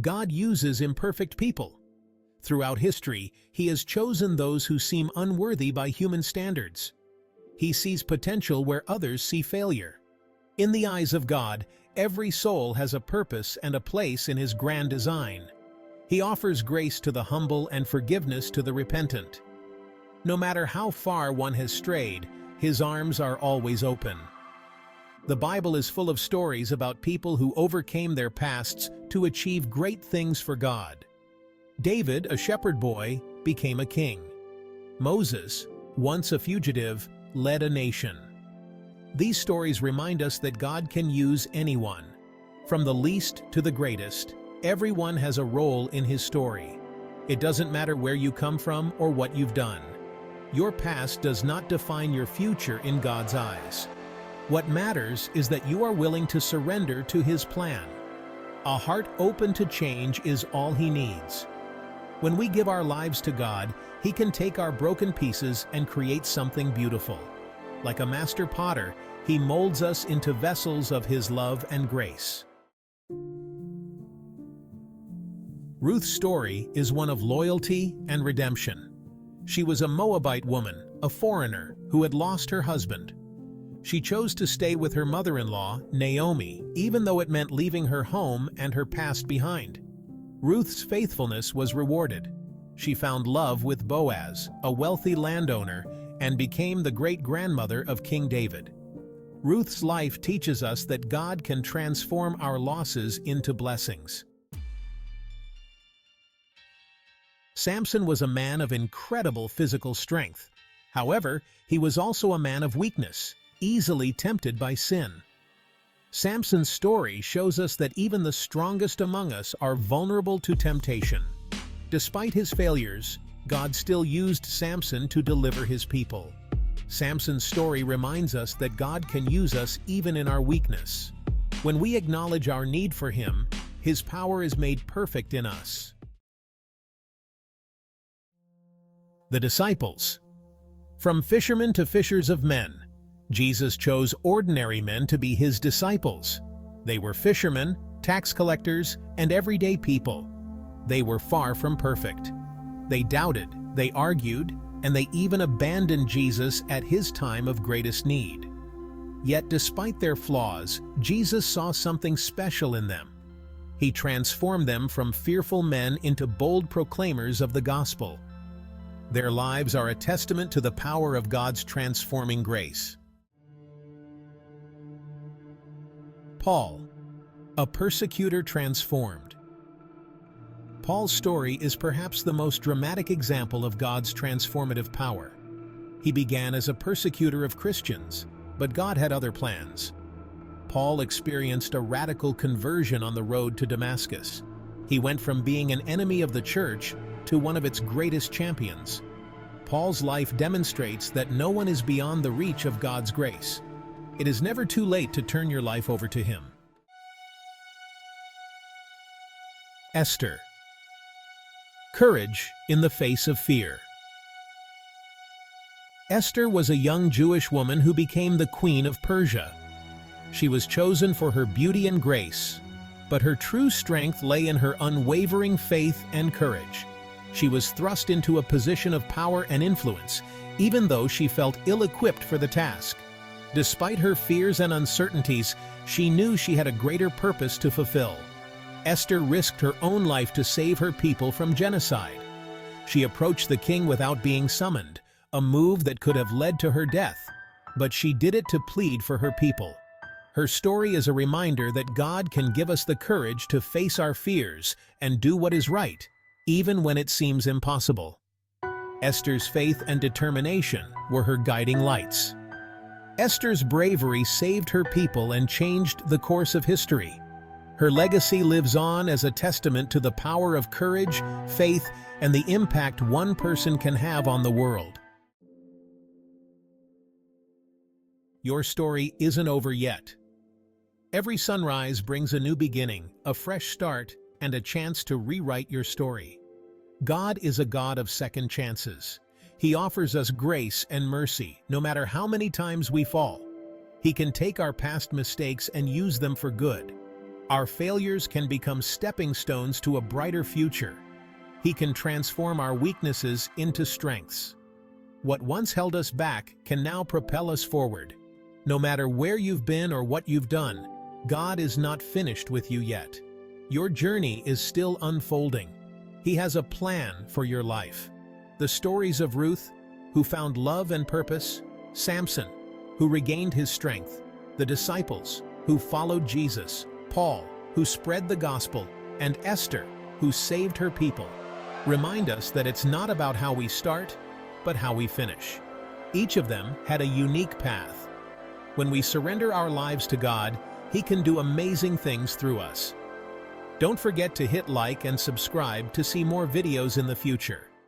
God uses imperfect people. Throughout history, He has chosen those who seem unworthy by human standards. He sees potential where others see failure. In the eyes of God, every soul has a purpose and a place in His grand design. He offers grace to the humble and forgiveness to the repentant. No matter how far one has strayed, His arms are always open. The Bible is full of stories about people who overcame their pasts to achieve great things for God. David, a shepherd boy, became a king. Moses, once a fugitive, led a nation. These stories remind us that God can use anyone. From the least to the greatest, everyone has a role in His story. It doesn't matter where you come from or what you've done. Your past does not define your future in God's eyes. What matters is that you are willing to surrender to His plan. A heart open to change is all He needs. When we give our lives to God, He can take our broken pieces and create something beautiful. Like a master potter, He molds us into vessels of His love and grace. Ruth's story is one of loyalty and redemption. She was a Moabite woman, a foreigner, who had lost her husband. She chose to stay with her mother-in-law, Naomi, even though it meant leaving her home and her past behind. Ruth's faithfulness was rewarded. She found love with Boaz, a wealthy landowner, and became the great-grandmother of King David. Ruth's life teaches us that God can transform our losses into blessings. Samson was a man of incredible physical strength. However, he was also a man of weakness, easily tempted by sin. Samson's story shows us that even the strongest among us are vulnerable to temptation. Despite his failures, God still used Samson to deliver His people. Samson's story reminds us that God can use us even in our weakness. When we acknowledge our need for Him, His power is made perfect in us. The disciples. From fishermen to fishers of men, Jesus chose ordinary men to be His disciples. They were fishermen, tax collectors, and everyday people. They were far from perfect. They doubted, they argued, and they even abandoned Jesus at His time of greatest need. Yet despite their flaws, Jesus saw something special in them. He transformed them from fearful men into bold proclaimers of the gospel. Their lives are a testament to the power of God's transforming grace. Paul, a persecutor transformed. Paul's story is perhaps the most dramatic example of God's transformative power. He began as a persecutor of Christians, but God had other plans. Paul experienced a radical conversion on the road to Damascus. He went from being an enemy of the church to one of its greatest champions. Paul's life demonstrates that no one is beyond the reach of God's grace. It is never too late to turn your life over to Him. Esther. Courage in the face of fear. Esther was a young Jewish woman who became the queen of Persia. She was chosen for her beauty and grace, but her true strength lay in her unwavering faith and courage. She was thrust into a position of power and influence, even though she felt ill-equipped for the task. Despite her fears and uncertainties, she knew she had a greater purpose to fulfill. Esther risked her own life to save her people from genocide. She approached the king without being summoned, a move that could have led to her death. But she did it to plead for her people. Her story is a reminder that God can give us the courage to face our fears and do what is right, even when it seems impossible. Esther's faith and determination were her guiding lights. Esther's bravery saved her people and changed the course of history. Her legacy lives on as a testament to the power of courage, faith, and the impact one person can have on the world. Your story isn't over yet. Every sunrise brings a new beginning, a fresh start, and a chance to rewrite your story. God is a God of second chances. He offers us grace and mercy, no matter how many times we fall. He can take our past mistakes and use them for good. Our failures can become stepping stones to a brighter future. He can transform our weaknesses into strengths. What once held us back can now propel us forward. No matter where you've been or what you've done, God is not finished with you yet. Your journey is still unfolding. He has a plan for your life. The stories of Ruth, who found love and purpose, Samson, who regained his strength, the disciples, who followed Jesus, Paul, who spread the gospel, and Esther, who saved her people, remind us that it's not about how we start, but how we finish. Each of them had a unique path. When we surrender our lives to God, He can do amazing things through us. Don't forget to hit like and subscribe to see more videos in the future.